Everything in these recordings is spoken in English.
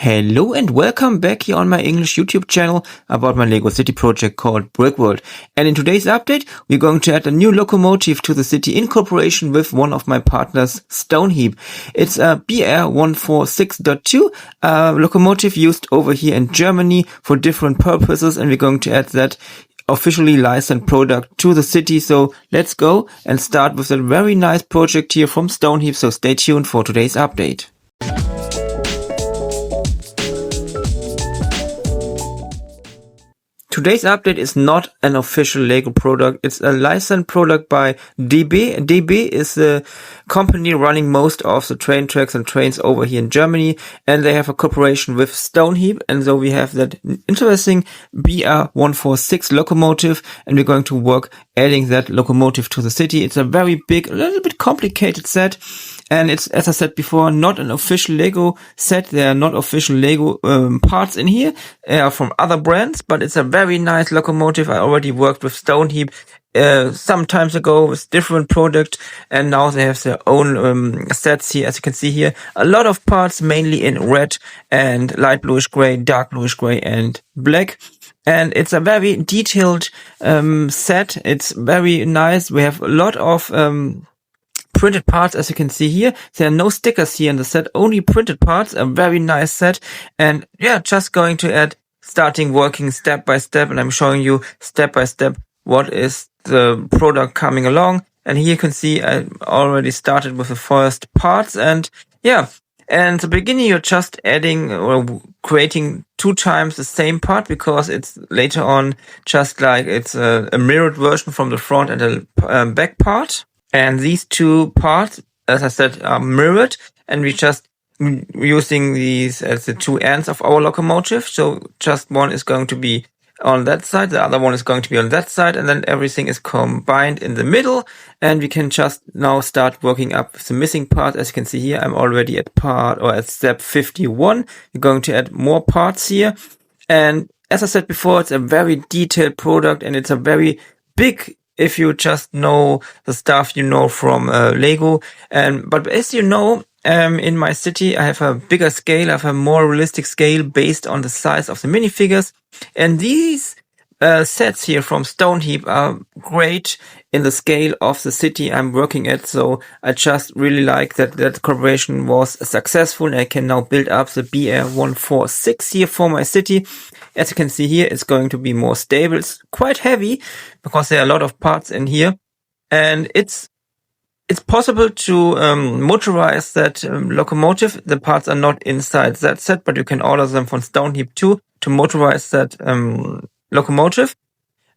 Hello and welcome back here on my English YouTube channel about my Lego city project called Brickworld. And in today's update, we're going to add a new locomotive to the city in cooperation with one of my partners, Stone Heap. It's a BR146.2 locomotive used over here in Germany for different purposes, and we're going to add that officially licensed product to the city. So let's go and start with a very nice project here from Stone Heap. So stay tuned for today's update. Today's update is not an official Lego product. It's a licensed product by DB. DB is the company running most of the train tracks and trains over here in Germany, and they have a cooperation with Stone Heap. And so we have that interesting BR146 locomotive, and we're going to work adding that locomotive to the city. It's a very big, a little bit complicated set. And it's, as I said before, not an official Lego set. There are not official Lego parts in here. They are from other brands, but it's a very nice locomotive. I already worked with Stone Heap some times ago with different products, and now they have their own sets here. As you can see here, a lot of parts, mainly in red and light bluish gray, dark bluish gray, and black. And it's a very detailed set. It's very nice. We have a lot of printed parts, as you can see here. There are no stickers here in the set, only printed parts. A very nice set. And yeah, just going to add, starting working step by step, and I'm showing you step by step what is the product coming along. And here you can see I already started with the first parts, and yeah. And at the beginning, you're just adding or creating 2 times the same part, because it's later on just like it's a mirrored version from the front and the back part. And these 2 parts, as I said, are mirrored, and we just using these as the 2 ends of our locomotive. So just one is going to be on that side, the other one is going to be on that side, and then everything is combined in the middle. And we can just now start working up with the missing part. As you can see here, I'm already at step 51. We're going to add more parts here. And as I said before, it's a very detailed product, and it's a very big, if you just know the stuff you know from Lego. But as you know, in my city, I have a bigger scale, I have a more realistic scale based on the size of the minifigures. And these sets here from Stone Heap are great in the scale of the city I'm working at. So I just really like that collaboration was successful, and I can now build up the BR146 here for my city. As you can see here, it's going to be more stable. It's quite heavy because there are a lot of parts in here, and it's possible to motorize that locomotive. The parts are not inside that set, but you can order them from Stone Heap too to motorize that locomotive.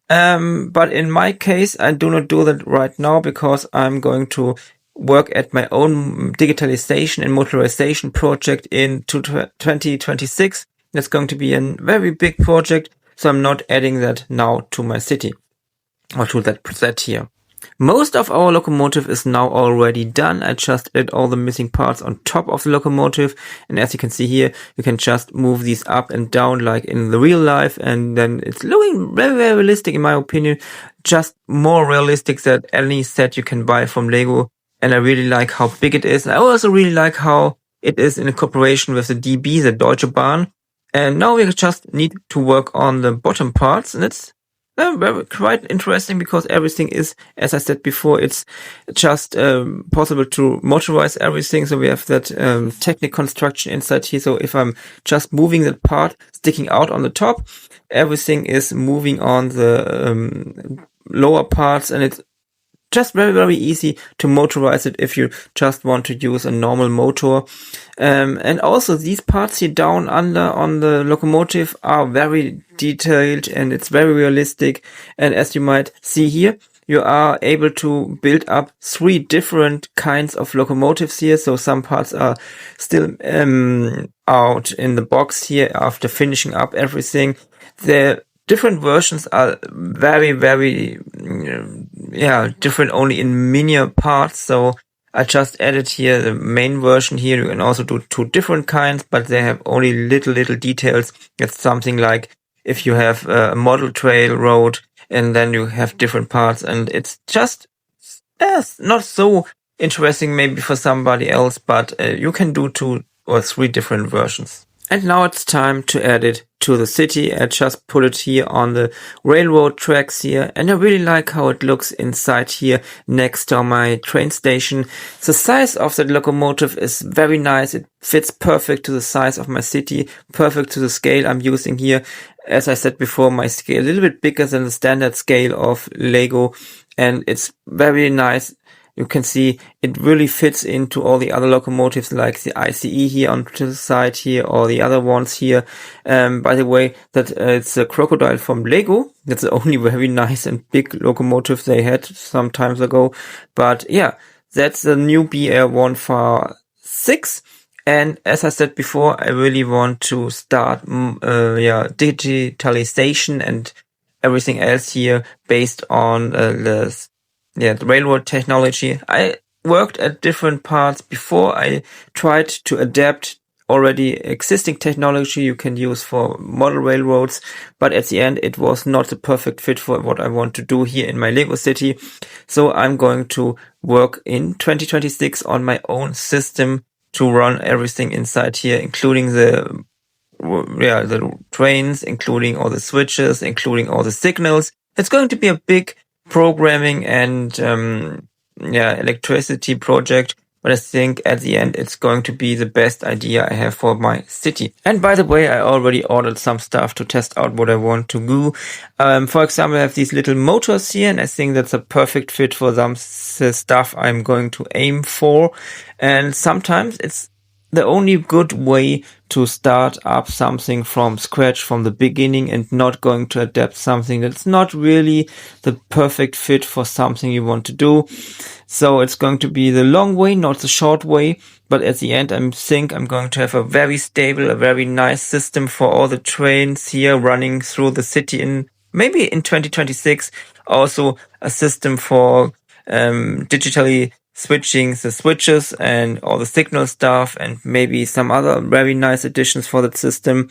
But in my case, I do not do that right now, because I'm going to work at my own digitalization and motorization project in 2026. That's going to be a very big project, so I'm not adding that now to my city, or to that set here. Most of our locomotive is now already done. I just added all the missing parts on top of the locomotive, and as you can see here, you can just move these up and down like in the real life, and then it's looking very, very realistic in my opinion. Just more realistic than any set you can buy from Lego, and I really like how big it is. I also really like how it is in a cooperation with the DB, the Deutsche Bahn. And now we just need to work on the bottom parts, and it's very quite interesting, because everything is, as I said before, it's just possible to motorize everything. So we have that technic construction inside here. So if I'm just moving that part sticking out on the top, everything is moving on the lower parts, and it's just very, very easy to motorize it if you just want to use a normal motor. And also these parts here down under on the locomotive are very detailed, and it's very realistic. And as you might see here, you are able to build up 3 different kinds of locomotives here. So some parts are still out in the box here after finishing up everything. The different versions are very, very, different only in miniature parts. So I just added here the main version here. You can also do 2 different kinds, but they have only little details. It's something like if you have a model trail road, and then you have different parts, and it's just not so interesting maybe for somebody else, but you can do 2 or 3 different versions. And now it's time to add it to the city. I just put it here on the railroad tracks here, and I really like how it looks inside here next to my train station. The size of the locomotive is very nice. It fits perfect to the size of my city, perfect to the scale I'm using here. As I said before, my scale a little bit bigger than the standard scale of Lego, and it's very nice. You can see it really fits into all the other locomotives like the ICE here on the side here or the other ones here. By the way, that it's a crocodile from Lego. That's the only very nice and big locomotive they had some times ago. But yeah, that's the new BR-146. And as I said before, I really want to start digitalization and everything else here based on the railroad technology. I worked at different parts before. I tried to adapt already existing technology you can use for model railroads, but at the end it was not the perfect fit for what I want to do here in my Lego city. So I'm going to work in 2026 on my own system to run everything inside here, including the trains, including all the switches, including all the signals. It's going to be a big programming and electricity project, but I think at the end it's going to be the best idea I have for my city. And by the way, I already ordered some stuff to test out what I want to do. For example, I have these little motors here, and I think that's a perfect fit for some stuff I'm going to aim for. And sometimes it's the only good way to start up something from scratch from the beginning and not going to adapt something that's not really the perfect fit for something you want to do. So it's going to be the long way, not the short way. But at the end, I think I'm going to have a very stable, a very nice system for all the trains here running through the city maybe in 2026. Also a system for digitally switching the switches and all the signal stuff, and maybe some other very nice additions for that system.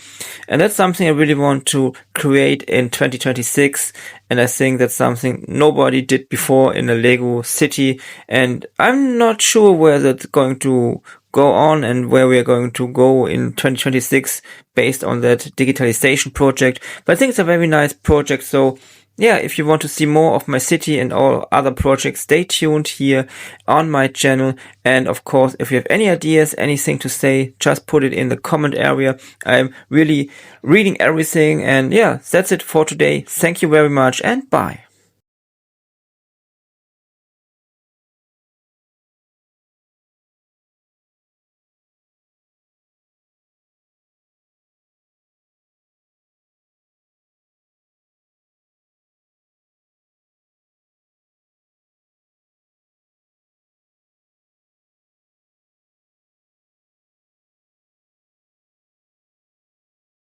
And that's something I really want to create in 2026. And I think that's something nobody did before in a Lego city. And I'm not sure where that's going to go on and where we are going to go in 2026 based on that digitalization project. But I think it's a very nice project. So yeah, if you want to see more of my city and all other projects, stay tuned here on my channel. And of course, if you have any ideas, anything to say, just put it in the comment area. I'm really reading everything. And yeah, that's it for today. Thank you very much and bye.